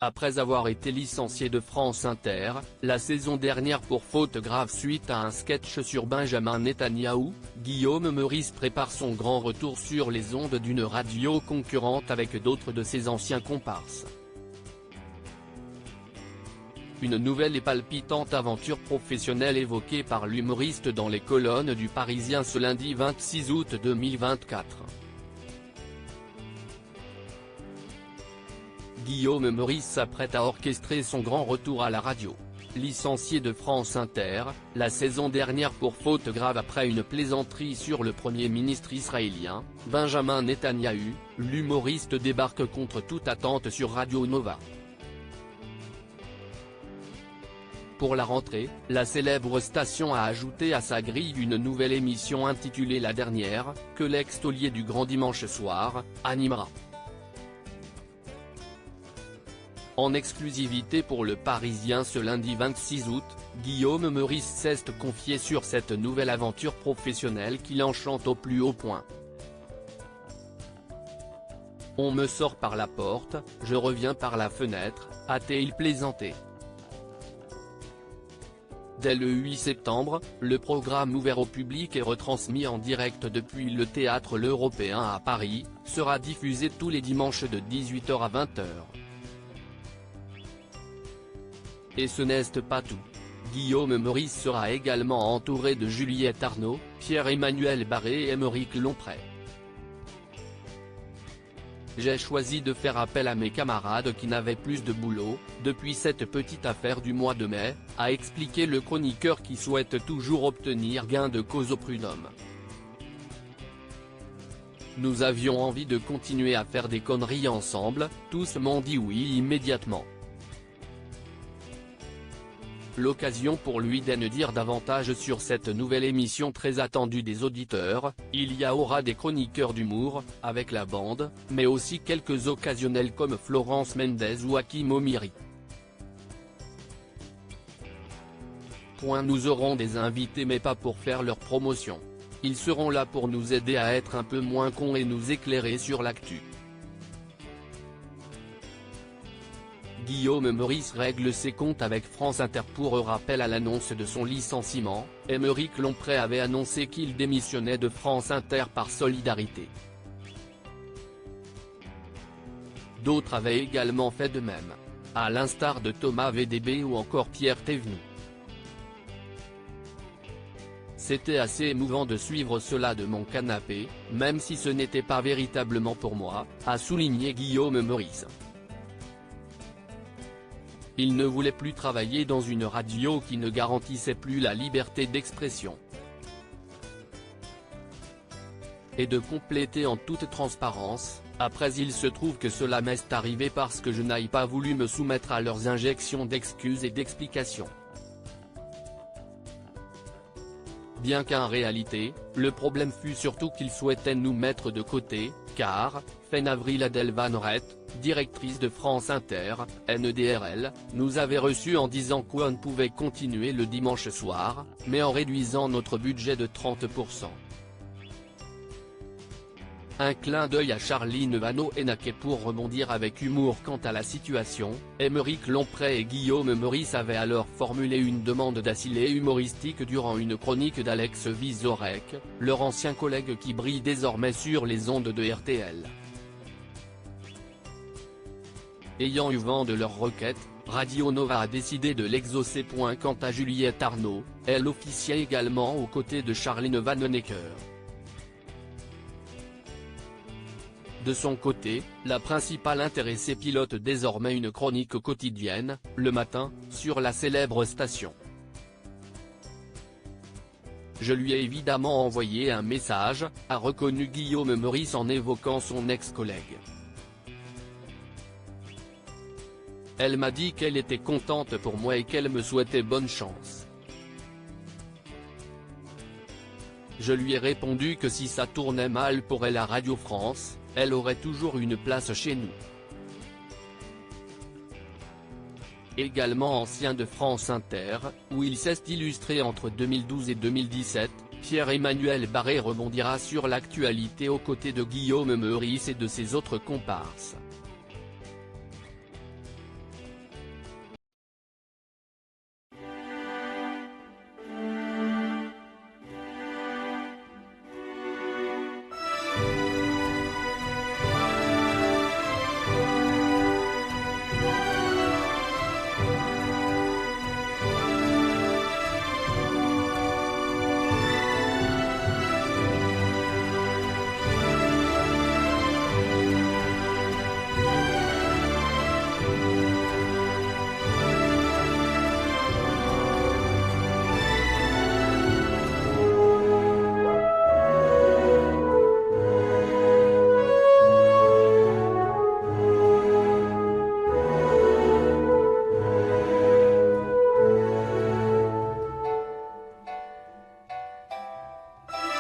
Après avoir été licencié de France Inter, la saison dernière pour faute grave suite à un sketch sur Benjamin Netanyahou, Guillaume Meurice prépare son grand retour sur les ondes d'une radio concurrente avec d'autres de ses anciens comparses. Une nouvelle et palpitante aventure professionnelle évoquée par l'humoriste dans les colonnes du Parisien ce lundi 26 août 2024. Guillaume Meurice s'apprête à orchestrer son grand retour à la radio. Licencié de France Inter, la saison dernière pour faute grave après une plaisanterie sur le Premier ministre israélien, Benjamin Netanyahou, l'humoriste débarque contre toute attente sur Radio Nova. Pour la rentrée, la célèbre station a ajouté à sa grille une nouvelle émission intitulée La Dernière, que l'ex-taulier du Grand Dimanche Soir animera. En exclusivité pour le Parisien ce lundi 26 août, Guillaume Meurice s'est confié sur cette nouvelle aventure professionnelle qui l'enchante au plus haut point. On me sort par la porte, je reviens par la fenêtre, a-t-il plaisanté. Dès le 8 septembre, le programme ouvert au public et retransmis en direct depuis le théâtre L'Européen à Paris, sera diffusé tous les dimanches de 18h à 20h. Et ce n'est pas tout. Guillaume Meurice sera également entouré de Juliette Arnaud, Pierre-Emmanuel Barré et Aymeric Lomprey. J'ai choisi de faire appel à mes camarades qui n'avaient plus de boulot, depuis cette petite affaire du mois de mai, a expliqué le chroniqueur qui souhaite toujours obtenir gain de cause au prud'homme. Nous avions envie de continuer à faire des conneries ensemble, tous m'ont dit oui immédiatement. L'occasion pour lui d'en dire davantage sur cette nouvelle émission très attendue des auditeurs. Il y aura des chroniqueurs d'humour, avec la bande, mais aussi quelques occasionnels comme Florence Mendez ou Hakim Omiri. Nous aurons des invités mais pas pour faire leur promotion. Ils seront là pour nous aider à être un peu moins cons et nous éclairer sur l'actu. Guillaume Meurice règle ses comptes avec France Inter pour rappel à l'annonce de son licenciement. Aymeric Lomprey avait annoncé qu'il démissionnait de France Inter par solidarité. D'autres avaient également fait de même. À l'instar de Thomas VDB ou encore Pierre Thévenoud. C'était assez émouvant de suivre cela de mon canapé, même si ce n'était pas véritablement pour moi, a souligné Guillaume Meurice. Il ne voulait plus travailler dans une radio qui ne garantissait plus la liberté d'expression. Et de compléter en toute transparence, après il se trouve que cela m'est arrivé parce que je n'ai pas voulu me soumettre à leurs injections d'excuses et d'explications. Bien qu'en réalité, le problème fut surtout qu'ils souhaitaient nous mettre de côté, car, fin avril Adèle Van Rett, directrice de France Inter, NEDRL, nous avait reçus en disant qu'on pouvait continuer le dimanche soir, mais en réduisant notre budget de 30%. Un clin d'œil à Charline Vanhoenacker pour rebondir avec humour quant à la situation. Aymeric Lomprey et Guillaume Meurice avaient alors formulé une demande d'asile humoristique durant une chronique d'Alex Vizorek, leur ancien collègue qui brille désormais sur les ondes de RTL. Ayant eu vent de leur requête, Radio Nova a décidé de l'exaucer. Quant à Juliette Arnaud, elle officiait également aux côtés de Charline Vanhoenacker. De son côté, la principale intéressée pilote désormais une chronique quotidienne, le matin, sur la célèbre station. Je lui ai évidemment envoyé un message, a reconnu Guillaume Meurice en évoquant son ex-collègue. Elle m'a dit qu'elle était contente pour moi et qu'elle me souhaitait bonne chance. Je lui ai répondu que si ça tournait mal pour elle à Radio France, elle aurait toujours une place chez nous. Également ancien de France Inter, où il s'est illustré entre 2012 et 2017, Pierre-Emmanuel Barré rebondira sur l'actualité aux côtés de Guillaume Meurice et de ses autres comparses.